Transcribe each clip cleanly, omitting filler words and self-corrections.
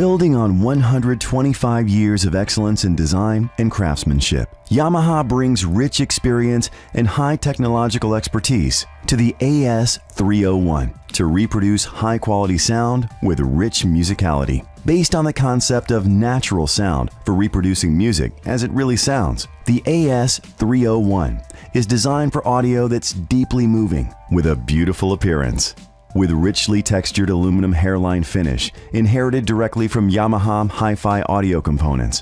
Building on 125 years of excellence in design and craftsmanship, Yamaha brings rich experience and high technological expertise to the AS301 to reproduce high-quality sound with rich musicality. Based on the concept of natural sound for reproducing music as it really sounds, the AS301 is designed for audio that's deeply moving with a beautiful appearance. With richly textured aluminum hairline finish inherited directly from Yamaha hi-fi audio components,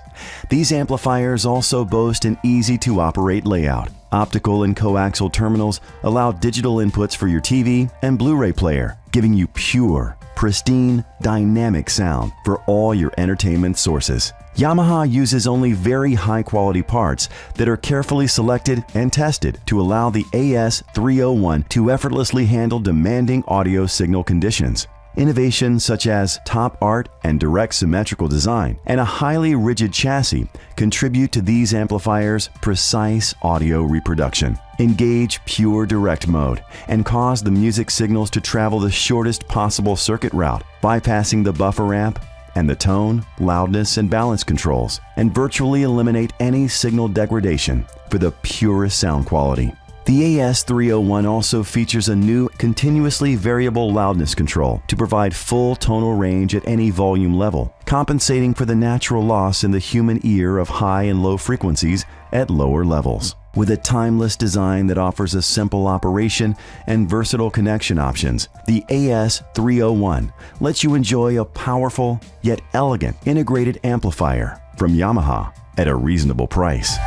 these amplifiers also boast an easy-to-operate layout. Optical and coaxial terminals allow digital inputs for your TV and Blu-ray player, giving you pure, pristine, dynamic sound for all your entertainment sources. Yamaha uses only very high-quality parts that are carefully selected and tested to allow the AS301 to effortlessly handle demanding audio signal conditions. Innovations such as top art and direct symmetrical design and a highly rigid chassis contribute to these amplifiers' precise audio reproduction. Engage pure direct mode and cause the music signals to travel the shortest possible circuit route, bypassing the buffer amp and the tone, loudness, and balance controls, and virtually eliminate any signal degradation for the purest sound quality. The AS301 also features a new continuously variable loudness control to provide full tonal range at any volume level, compensating for the natural loss in the human ear of high and low frequencies at lower levels. With a timeless design that offers a simple operation and versatile connection options, the AS301 lets you enjoy a powerful yet elegant integrated amplifier from Yamaha at a reasonable price.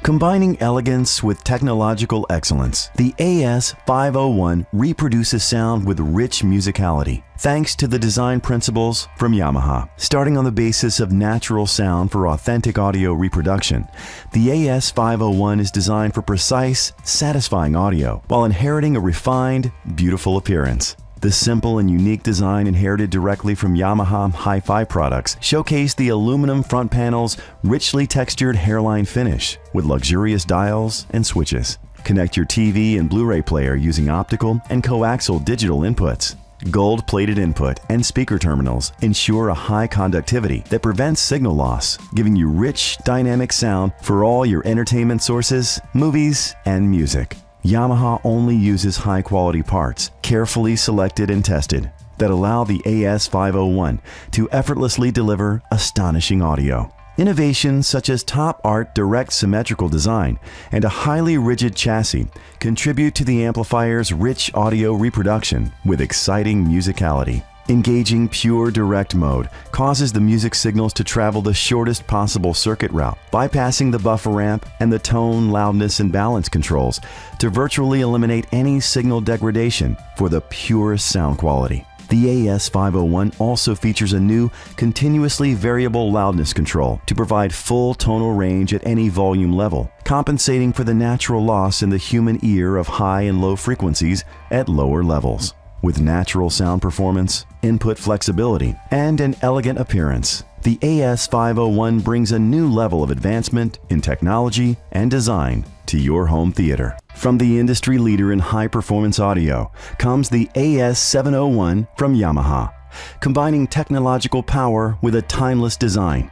Combining elegance with technological excellence, the AS501 reproduces sound with rich musicality, thanks to the design principles from Yamaha. Starting on the basis of natural sound for authentic audio reproduction, the AS501 is designed for precise, satisfying audio, while inheriting a refined, beautiful appearance. The simple and unique design inherited directly from Yamaha hi-fi products showcase the aluminum front panel's richly textured hairline finish with luxurious dials and switches. Connect your TV and Blu-ray player using optical and coaxial digital inputs. Gold-plated input and speaker terminals ensure a high conductivity that prevents signal loss, giving you rich, dynamic sound for all your entertainment sources, movies, and music. Yamaha only uses high-quality parts, carefully selected and tested, that allow the AS501 to effortlessly deliver astonishing audio. Innovations such as top art direct symmetrical design and a highly rigid chassis contribute to the amplifier's rich audio reproduction with exciting musicality. Engaging pure direct mode causes the music signals to travel the shortest possible circuit route, bypassing the buffer amp and the tone, loudness, and balance controls to virtually eliminate any signal degradation for the purest sound quality. The AS501 also features a new continuously variable loudness control to provide full tonal range at any volume level, compensating for the natural loss in the human ear of high and low frequencies at lower levels. With natural sound performance, input flexibility, and an elegant appearance, the AS501 brings a new level of advancement in technology and design to your home theater. From the industry leader in high-performance audio comes the AS701 from Yamaha, combining technological power with a timeless design.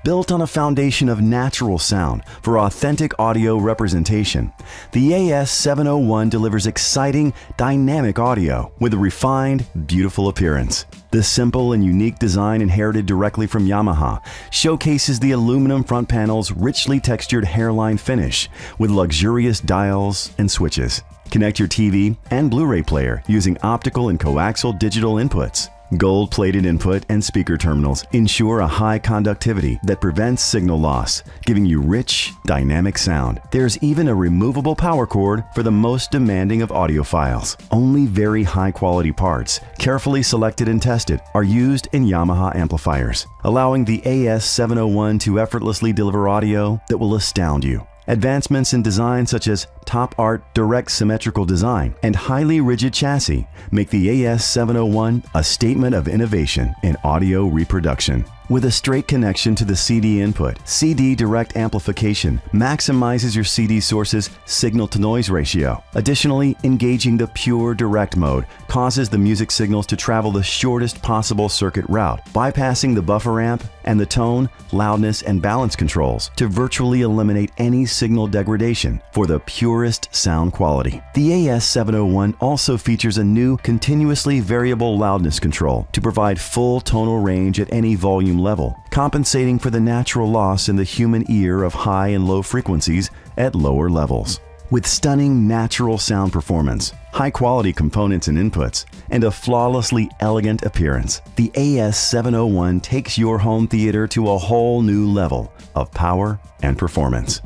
Built on a foundation of natural sound for authentic audio representation, the AS701 delivers exciting, dynamic audio with a refined, beautiful appearance. The simple and unique design inherited directly from Yamaha showcases the aluminum front panel's richly textured hairline finish with luxurious dials and switches. Connect your TV and Blu-ray player using optical and coaxial digital inputs. Gold-plated input and speaker terminals ensure a high conductivity that prevents signal loss, giving you rich, dynamic sound. There's even a removable power cord for the most demanding of audiophiles. Only very high-quality parts, carefully selected and tested, are used in Yamaha amplifiers, allowing the AS701 to effortlessly deliver audio that will astound you. Advancements in design such as top art direct symmetrical design and highly rigid chassis make the AS701 a statement of innovation in audio reproduction. With a straight connection to the CD input, CD direct amplification maximizes your CD source's signal-to-noise ratio. Additionally, engaging the pure direct mode causes the music signals to travel the shortest possible circuit route, bypassing the buffer amp and the tone, loudness, and balance controls to virtually eliminate any signal degradation for the purest sound quality. The AS701 also features a new continuously variable loudness control to provide full tonal range at any volume level, compensating for the natural loss in the human ear of high and low frequencies at lower levels. With stunning natural sound performance, high-quality components and inputs, and a flawlessly elegant appearance, the AS701 takes your home theater to a whole new level of power and performance.